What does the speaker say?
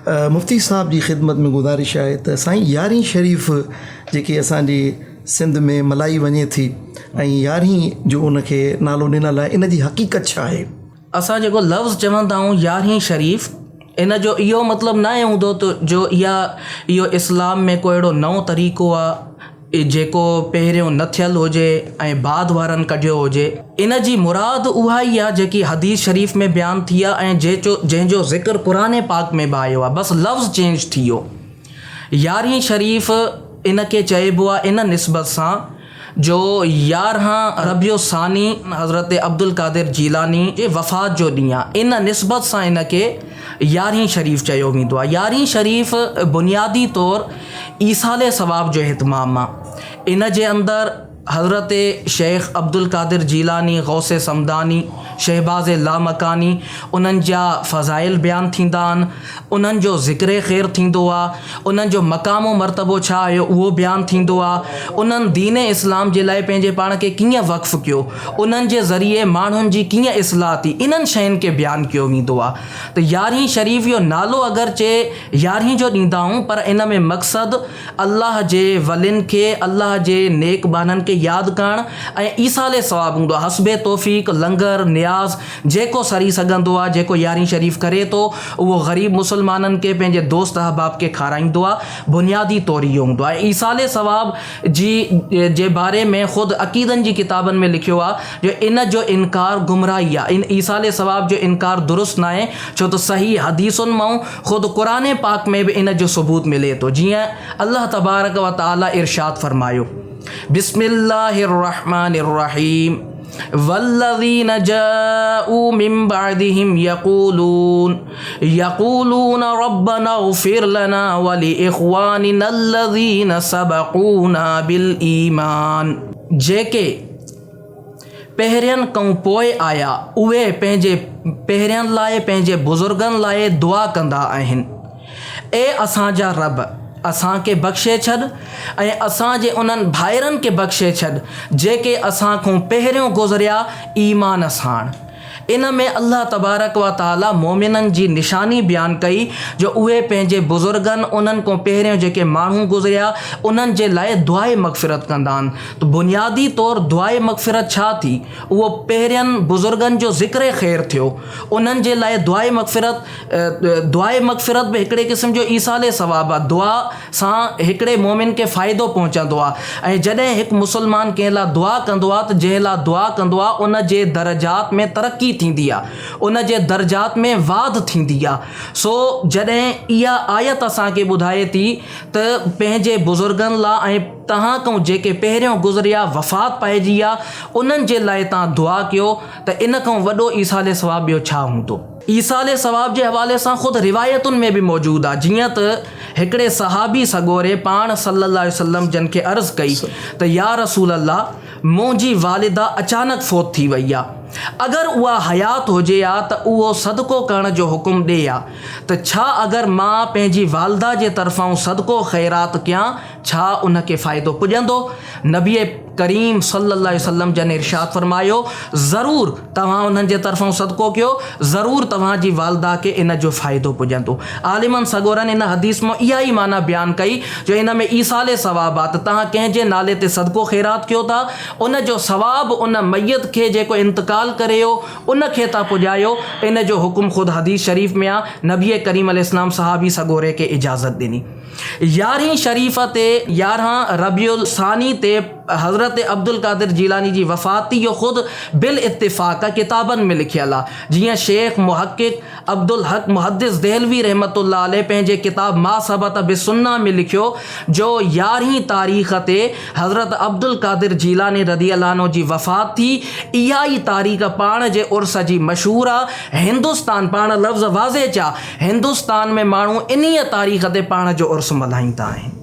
मुफ्ती साहब जी ख़िदमत में गुज़ारिश आहे त साईं यारहीं शरीफ़ जेकी असांजी सिंध में मल्हाई वञे थी ऐं यारहीं जो उनखे नालो ॾिनल आहे, इन जी हक़ीक़त छा आहे? असां जेको लफ़्ज़ चवंदा आहियूं यारहीं शरीफ़, इन जो इहो मतिलबु न हूंदो त जो इहो इस्लाम में को अहिड़ो नओं तरीक़ो आहे जेको पहिरियों न थियलु हुजे ऐं बाद वारनि कढियो हुजे। इन जी मुराद उहा ई आहे जेकी हदीस शरीफ़ में बयानु थी आहे ऐं जंहिंजो ज़िक्र क़ुरान पाक में बि आयो आहे, बसि लफ़्ज़ चेंज थी वियो। यारहीं शरीफ़ इन खे चइबो आहे इन निस्बत सां जो 11 रबियो सानी हज़रत अब्दुल कादिर जीलानी जे वफ़ात जो ॾींहुं आहे, इन निस्बत सां इन खे यारहीं शरीफ़ चयो वेंदो आहे। यारहीं शरीफ़ बुनियादी तौर ईसाले सवाब जो इहतमाम आहे। इन जे अंदरि हज़रत शेख अब्दुल कादिर जीलानी, गौसे समदानी, शहबाज़ लामकानी, उन्हनि जा फ़ज़ाइल बयानु थींदा आहिनि, उन्हनि जो ज़िक्र ख़ैर थींदो आहे, उन्हनि जो मक़ामो मर्तबो छा आहे उहो बयानु थींदो आहे, उन्हनि दीन इस्लाम जे लाइ पंहिंजे पाण खे कीअं वक़्फ़ कयो, उन्हनि जे ज़रिए माण्हुनि जी कीअं इस्लाह थी, इन्हनि शयुनि खे बयानु कयो वेंदो आहे। त यारहीं शरीफ़ जो नालो अगरचे यारहीं जो ॾींदा आहियूं, पर इन में मक़सदु अल्लाह जे वलियुनि खे, अल्लाह जे नेक बाननि खे यादि करणु ऐं ईसाले सवाबु हूंदो आहे। हस्बे तौफ़ीक़ लंगर नियाज़ जेको सरी सघंदो आहे, जेको यारहीं शरीफ़ करे थो, उहो ग़रीब मुसलमाननि खे, पंहिंजे दोस्त अहबाब खे खाराईंदो आहे। बुनियादी तौर इहो हूंदो आहे। ईसाले सवाब जे बारे में ख़ुदि अक़ीदनि जी किताबनि में लिखियो आहे जो इन जो इनकार गुमराही आहे, इन ईसाले सवाब जो इनकार दुरुस्त न आहे, छो त सही हदीसुनि मां ख़ुदि क़ुरान पाक में बि इन जो सबूत मिले थो। जीअं अल्लाह तबारक व तआला इरशाद फरमायो, बिस्मिल्लाहिर्रहमानिर्रहीम, वल्लज़ीन जाऊ मिन बअदिहिम यक़ूलून रब्बना इग़फ़िर लना व लिइख़वानिना अल्लज़ीन सबक़ूना बिल ईमान। जेके पहिरियनि खां पोइ आया उहे पंहिंजे पहिरियनि लाइ, पंहिंजे बुज़ुर्गनि लाइ दुआ कंदा आहिनि, ए असांजा रब असांखे बख़्शे छॾ ऐं असांजे उन्हनि भाइरनि खे बख़्शे छॾ जेके असां खां पहिरियों गुज़रिया ईमान साण। इन में अल्लाह तबारक व तआला मोमिननि जी निशानी बयानु कई जो उहे पंहिंजे बुज़ुर्गनि, उन्हनि खां पहिरियों जेके माण्हू गुज़रिया, उन्हनि जे लाइ दुआए मग़फ़िरत कंदा आहिनि। त बुनियादी तौर दुआए मग़फ़िरत छा थी? उहो पहिरियनि बुज़ुर्गनि जो ज़िक्र ख़ैर थियो, उन्हनि जे लाइ दुआए मग़फ़िरत बि हिकिड़े क़िस्म जो ईसाले सवाब आहे। दुआ सां हिकिड़े मोमिन खे फ़ाइदो पहुचंदो आहे ऐं जॾहिं हिकु मुसलमान कंहिं लाइ दुआ कंदो आहे त जंहिं लाइ दुआ कंदो आहे उन जे दर्जात में तरक़ी थींदी आहे, उन जे दर्जात में वाध थींदी आहे। सो जॾहिं इहा आयत असांखे ॿुधाए थी त पंहिंजे बुज़ुर्गनि लाइ ऐं तव्हां खां जेके पहिरियों गुज़रिया वफ़ात पाइजी आहे उन्हनि जे लाइ तव्हां दुआ कयो, त इन खां वॾो ईसाले सवाब ॿियो छा हूंदो। ईसाले सवाब जे हवाले सां ख़ुदि रिवायतुनि में बि मौजूदु आहे। जीअं त हिकिड़े सहाबी सगोरे पाण सल्लल्लाहु अलैहि वसल्लम जन खे अर्ज़ु कई त या रसूल अल्लाह, मुंहिंजी वालिदा अचानक फ़ौत थी वई आहे, अगरि उहा हयात हुजे हा त उहो सदको करण जो हुकुम ॾे हा, त छा अगरि मां पंहिंजी वालिदा जे तरफ़ां सदको ख़ैरात कयां, छा उनखे फ़ाइदो पुॼंदो? नबी करीम सल्लल्लाहु अलैहि वसल्लम जन इरशाद फरमायो, ज़रूरु तव्हां उन्हनि जे तरफ़ां सदको कयो, ज़रूरु तव्हांजी वालिदा खे इन जो फ़ाइदो पुॼंदो। आलिमनि सगोरनि इन हदीस मां इहा ई माना बयानु कई जो इन में ईसाले सवाब आहे, त तव्हां कंहिंजे नाले ते सदको ख़ैरात कयो था, उन जो सवाब उन मैयत खे जेको इंतकाल करे उन खे था पुॼायो। इन जो हुकुम ख़ुदि हदीस शरीफ़ में आहे। नबी करीम अलैहिस्सलाम सहाबी सगोरे खे इजाज़त ॾिनी। यारहीं शरीफ़ ते 11 रबियुल सानी ते हज़रत अब्दुल कादिर जीलानी जी वफ़ात थी। इहो ख़ुदि बिल इत्तिफ़ाक़ किताबनि में लिखियल आहे। जीअं शेख मुहक़िक़ अब्दुल हक मुहद्दिस देहलवी रहमतुल्लाह अलैह पंहिंजे किताब मा सबत बिसुन्ना में लिखियो जो 11हीं तारीख़ ते हज़रत अब्दुल कादिर जीलानी रज़ियल्लाहु अन्हु जी वफ़ात थी। इहा ई तारीख़ पाण जे उर्स जी मशहूरु आहे। हिंदुस्तान, पाण लफ़्ज़ वाज़े चा, हिंदुस्तान में माण्हू इन्हीअ तारीख़ ते पाण जो उर्स मल्हाईंदा आहिनि।